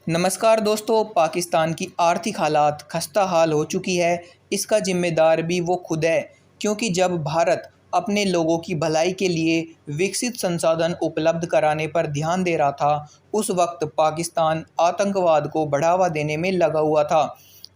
नमस्कार दोस्तों। पाकिस्तान की आर्थिक हालात खस्ता हाल हो चुकी है। इसका जिम्मेदार भी वो खुद है, क्योंकि जब भारत अपने लोगों की भलाई के लिए विकसित संसाधन उपलब्ध कराने पर ध्यान दे रहा था, उस वक्त पाकिस्तान आतंकवाद को बढ़ावा देने में लगा हुआ था।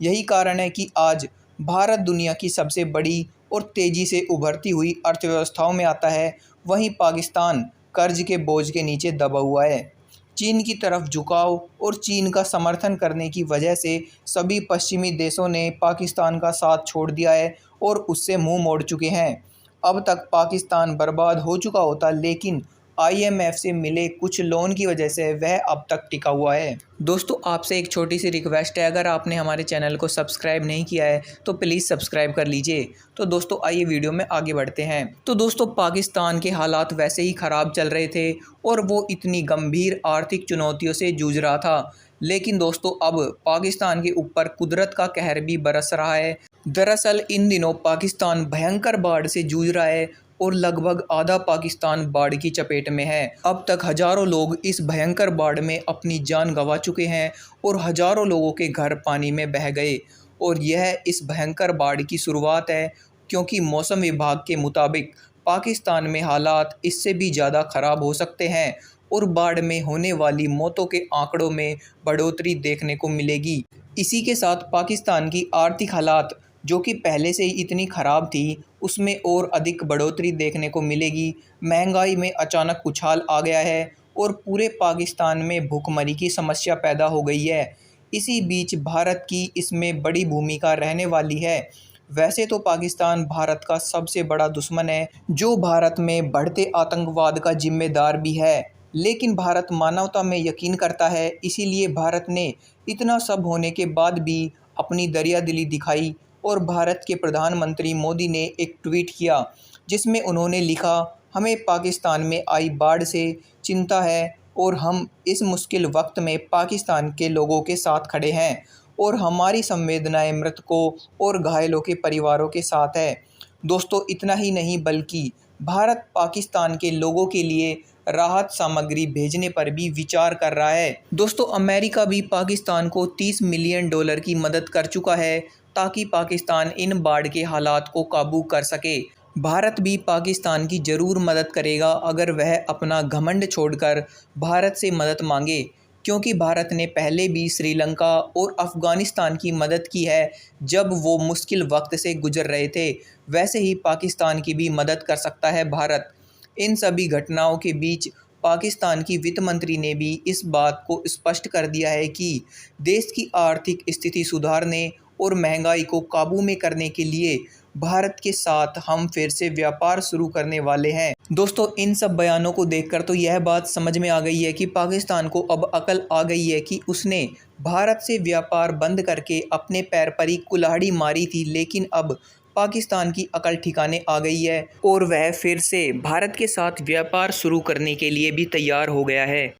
यही कारण है कि आज भारत दुनिया की सबसे बड़ी और तेज़ी से उभरती हुई अर्थव्यवस्थाओं में आता है, वहीं पाकिस्तान कर्ज के बोझ के नीचे दबा हुआ है। चीन की तरफ झुकाव और चीन का समर्थन करने की वजह से सभी पश्चिमी देशों ने पाकिस्तान का साथ छोड़ दिया है और उससे मुंह मोड़ चुके हैं। अब तक पाकिस्तान बर्बाद हो चुका होता, लेकिन आईएमएफ से मिले कुछ लोन की वजह से वह अब तक टिका हुआ है। दोस्तों, आपसे एक छोटी सी रिक्वेस्ट है, अगर आपने हमारे चैनल को सब्सक्राइब नहीं किया है तो प्लीज़ सब्सक्राइब कर लीजिए। तो दोस्तों, आइए वीडियो में आगे बढ़ते हैं। तो दोस्तों, पाकिस्तान के हालात वैसे ही ख़राब चल रहे थे और वो इतनी गंभीर आर्थिक चुनौतियों से जूझ रहा था, लेकिन दोस्तों अब पाकिस्तान के ऊपर कुदरत का कहर भी बरस रहा है। दरअसल इन दिनों पाकिस्तान भयंकर बाढ़ से जूझ रहा है और लगभग आधा पाकिस्तान बाढ़ की चपेट में है। अब तक हजारों लोग इस भयंकर बाढ़ में अपनी जान गंवा चुके हैं और हजारों लोगों के घर पानी में बह गए। और यह इस भयंकर बाढ़ की शुरुआत है, क्योंकि मौसम विभाग के मुताबिक पाकिस्तान में हालात इससे भी ज़्यादा ख़राब हो सकते हैं और बाढ़ में होने वाली मौतों के आंकड़ों में बढ़ोतरी देखने को मिलेगी। इसी के साथ पाकिस्तान की आर्थिक हालात, जो कि पहले से ही इतनी ख़राब थी, उसमें और अधिक बढ़ोतरी देखने को मिलेगी। महंगाई में अचानक उछाल आ गया है और पूरे पाकिस्तान में भूखमरी की समस्या पैदा हो गई है। इसी बीच भारत की इसमें बड़ी भूमिका रहने वाली है। वैसे तो पाकिस्तान भारत का सबसे बड़ा दुश्मन है, जो भारत में बढ़ते आतंकवाद का जिम्मेदार भी है, लेकिन भारत मानवता में यकीन करता है। इसीलिए भारत ने इतना सब होने के बाद भी अपनी दरियादिली दिखाई और भारत के प्रधानमंत्री मोदी ने एक ट्वीट किया, जिसमें उन्होंने लिखा, हमें पाकिस्तान में आई बाढ़ से चिंता है और हम इस मुश्किल वक्त में पाकिस्तान के लोगों के साथ खड़े हैं और हमारी संवेदनाएं मृतकों और घायलों के परिवारों के साथ है। दोस्तों, इतना ही नहीं बल्कि भारत पाकिस्तान के लोगों के लिए राहत सामग्री भेजने पर भी विचार कर रहा है। दोस्तों, अमेरिका भी पाकिस्तान को $30 मिलियन की मदद कर चुका है, ताकि पाकिस्तान इन बाढ़ के हालात को काबू कर सके। भारत भी पाकिस्तान की ज़रूर मदद करेगा, अगर वह अपना घमंड छोड़कर भारत से मदद मांगे, क्योंकि भारत ने पहले भी श्रीलंका और अफ़गानिस्तान की मदद की है जब वो मुश्किल वक्त से गुजर रहे थे। वैसे ही पाकिस्तान की भी मदद कर सकता है भारत। इन सभी घटनाओं के बीच पाकिस्तान की वित्त मंत्री ने भी इस बात को स्पष्ट कर दिया है कि देश की आर्थिक स्थिति सुधारने और महंगाई को काबू में करने के लिए भारत के साथ हम फिर से व्यापार शुरू करने वाले हैं। दोस्तों, इन सब बयानों को देखकर तो यह बात समझ में आ गई है कि पाकिस्तान को अब अकल आ गई है कि उसने भारत से व्यापार बंद करके अपने पैर पर ही कुल्हाड़ी मारी थी, लेकिन अब पाकिस्तान की अकल ठिकाने आ गई है और वह फिर से भारत के साथ व्यापार शुरू करने के लिए भी तैयार हो गया है।